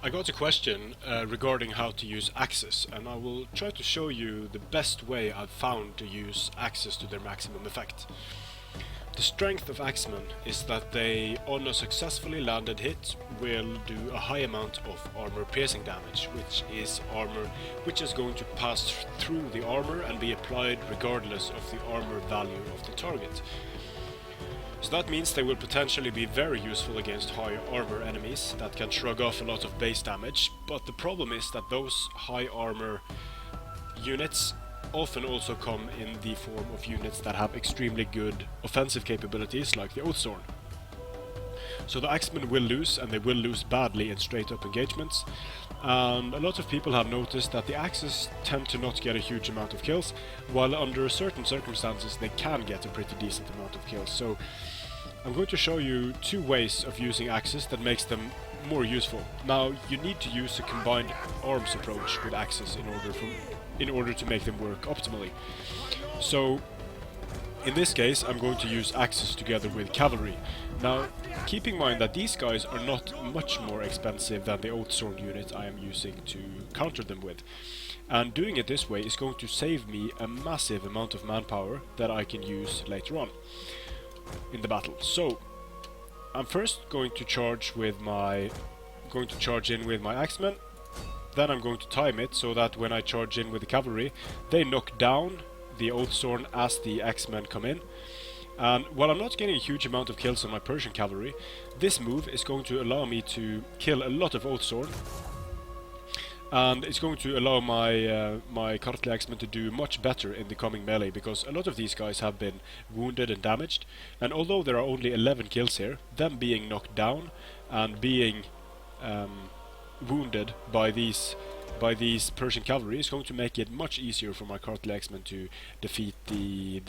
I got a question regarding how to use axes, and I will try to show you the best way I've found to use axes to their maximum effect. The strength of axemen is that they, on a successfully landed hit, will do a high amount of armor piercing damage, which is going to pass through the armor and be applied regardless of the armor value of the target. So that means they will potentially be very useful against high armor enemies that can shrug off a lot of base damage, but the problem is that those high armor units often also come in the form of units that have extremely good offensive capabilities like the Oathsworn. So the Axemen will lose, and they will lose badly in straight up engagements, and a lot of people have noticed that the axes tend to not get a huge amount of kills, while under certain circumstances they can get a pretty decent amount of kills. So I'm going to show you two ways of using axes that makes them more useful. Now, you need to use a combined arms approach with axes in order to make them work optimally. So in this case I'm going to use axes together with cavalry. Now, keep in mind that these guys are not much more expensive than the Oathsworn unit I am using to counter them with. And doing it this way is going to save me a massive amount of manpower that I can use later on in the battle. So I'm first going to charge in with my axemen. Then I'm going to time it so that when I charge in with the cavalry, they knock down the Oathsworn as the axemen come in. And while I'm not getting a huge amount of kills on my Persian cavalry, this move is going to allow me to kill a lot of Oathsworn, and it's going to allow my Kartli axemen to do much better in the coming melee, because a lot of these guys have been wounded and damaged, and although there are only 11 kills here, them being knocked down and being wounded by these Persian cavalry is going to make it much easier for my Kartli axemen to defeat the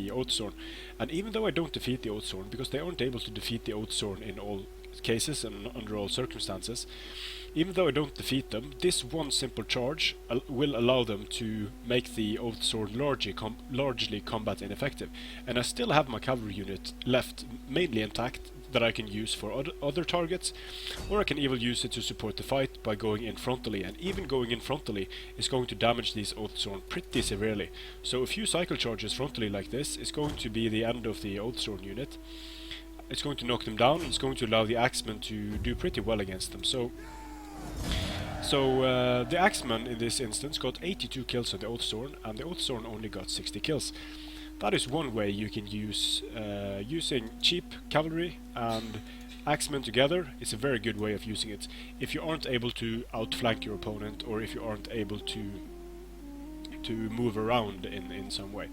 Oathsworn. And even though I don't defeat the Oathsworn, because they aren't able to defeat the Oathsworn in all cases and under all circumstances, even though I don't defeat them, this one simple charge will allow them to make the Oathsworn largely combat ineffective. And I still have my cavalry unit left mainly intact that I can use for other targets, or I can even use it to support the fight by going in frontally, and even going in frontally is going to damage these Oathsworn pretty severely. So a few cycle charges frontally like this is going to be the end of the Oathsworn unit. It's going to knock them down, and it's going to allow the Axemen to do pretty well against them. So the Axemen in this instance got 82 kills on the Oathsworn, and the Oathsworn only got 60 kills. That is one way you can use using cheap cavalry and axemen together. It's a very good way of using it if you aren't able to outflank your opponent, or if you aren't able to move around in some way.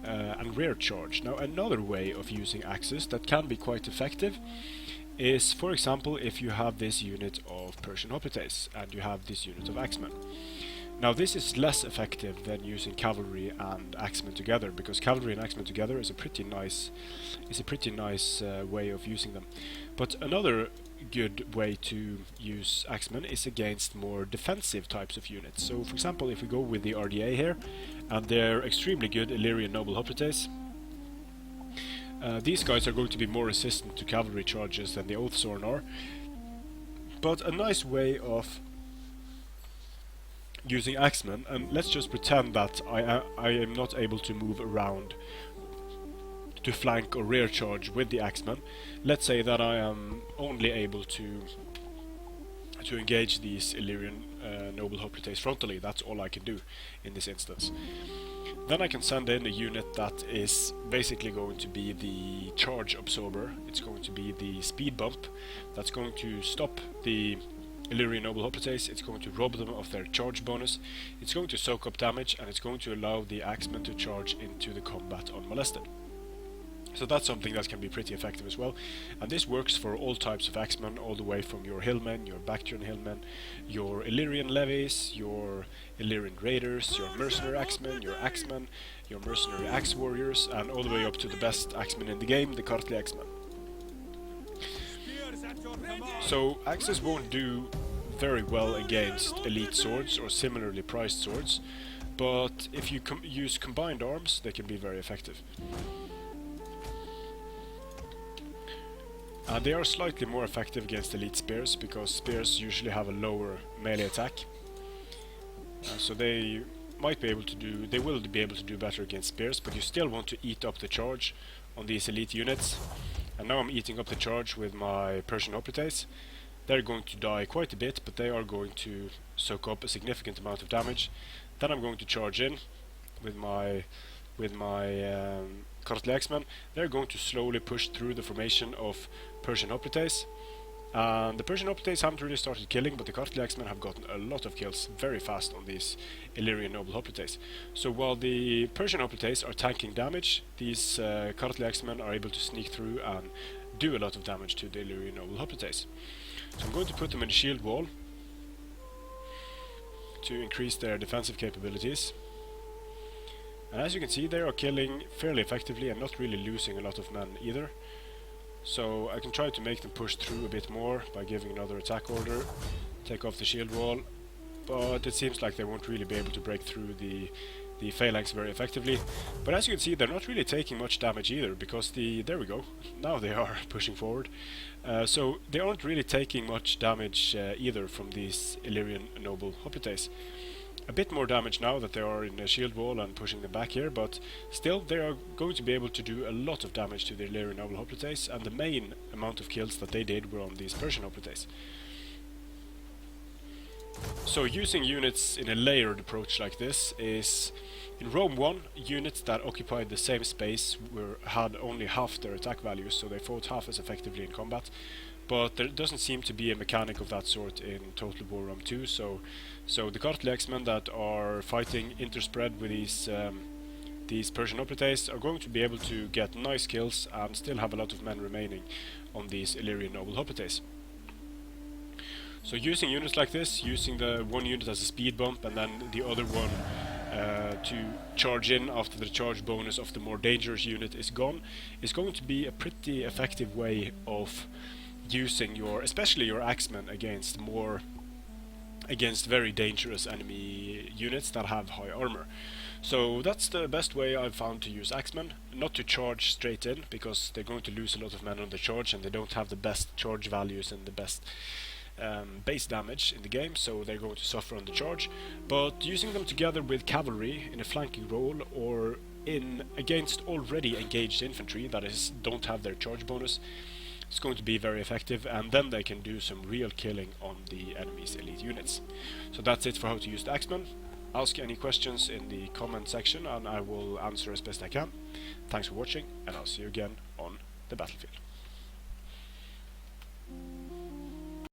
And rear charge. Now, another way of using axes that can be quite effective is, for example, if you have this unit of Persian hoplites and you have this unit of axemen. Now, this is less effective than using cavalry and axemen together, because cavalry and axemen together is a pretty nice way of using them. But another good way to use axemen is against more defensive types of units. So, for example, if we go with the RDA here, and they're extremely good Illyrian noble hoplites, these guys are going to be more resistant to cavalry charges than the Oathsworn are. But a nice way of using axemen, and let's just pretend that I am not able to move around to flank or rear charge with the axemen. Let's say that I am only able to engage these Illyrian noble hoplites frontally. That's all I can do in this instance. Then I can send in a unit that is basically going to be the charge absorber. It's going to be the speed bump that's going to stop the Illyrian noble hoplites. It's going to rob them of their charge bonus. It's going to soak up damage, and it's going to allow the axemen to charge into the combat unmolested. So that's something that can be pretty effective as well, and this works for all types of axemen, all the way from your hillmen, your Bactrian hillmen, your Illyrian levies, your Illyrian raiders, your mercenary axemen, your axemen, your mercenary axe warriors, and all the way up to the best axemen in the game, the Kartli axemen. So axes won't do very well against elite swords or similarly priced swords, but if you use combined arms, they can be very effective. They are slightly more effective against elite spears because spears usually have a lower melee attack. So they might be able to do, they will be able to do better against spears, but you still want to eat up the charge on these elite units. And now I'm eating up the charge with my Persian hoplites. They're going to die quite a bit, but they are going to soak up a significant amount of damage. Then I'm going to charge in with my Kartli X-Men. They're going to slowly push through the formation of Persian hoplites. The Persian hoplites haven't really started killing, but the Kartli X-Men have gotten a lot of kills very fast on these Illyrian noble hoplites. So while the Persian hoplites are tanking damage, these Kartli X-Men are able to sneak through and do a lot of damage to the Illyrian noble hoplites. So I'm going to put them in a shield wall to increase their defensive capabilities. And as you can see, they are killing fairly effectively and not really losing a lot of men either. So I can try to make them push through a bit more by giving another attack order, take off the shield wall, but it seems like they won't really be able to break through the phalanx very effectively. But as you can see, they're not really taking much damage either, because there we go, now they are pushing forward. So they aren't really taking much damage either from these Illyrian noble hoplites. A bit more damage now that they are in a shield wall and pushing them back here, but still they are going to be able to do a lot of damage to the Illyrian noble hoplites, and the main amount of kills that they did were on these Persian hoplites. So using units in a layered approach like this is, in Rome 1, units that occupied the same space had only half their attack values, so they fought half as effectively in combat. But there doesn't seem to be a mechanic of that sort in Total War Rome 2, so the Kartli X-Men that are fighting interspread with these Persian hoplites are going to be able to get nice kills and still have a lot of men remaining on these Illyrian noble hoplites. So using units like this, using the one unit as a speed bump and then the other one to charge in after the charge bonus of the more dangerous unit is gone, is going to be a pretty effective way of using especially your Axemen against very dangerous enemy units that have high armor. So that's the best way I've found to use Axemen, not to charge straight in, because they're going to lose a lot of men on the charge and they don't have the best charge values and the best base damage in the game, so they're going to suffer on the charge. But using them together with cavalry in a flanking role or against already engaged infantry that don't have their charge bonus, it's going to be very effective, and then they can do some real killing on the enemy's elite units. So that's it for how to use the Axemen. Ask any questions in the comment section and I will answer as best I can. Thanks for watching, and I'll see you again on the battlefield.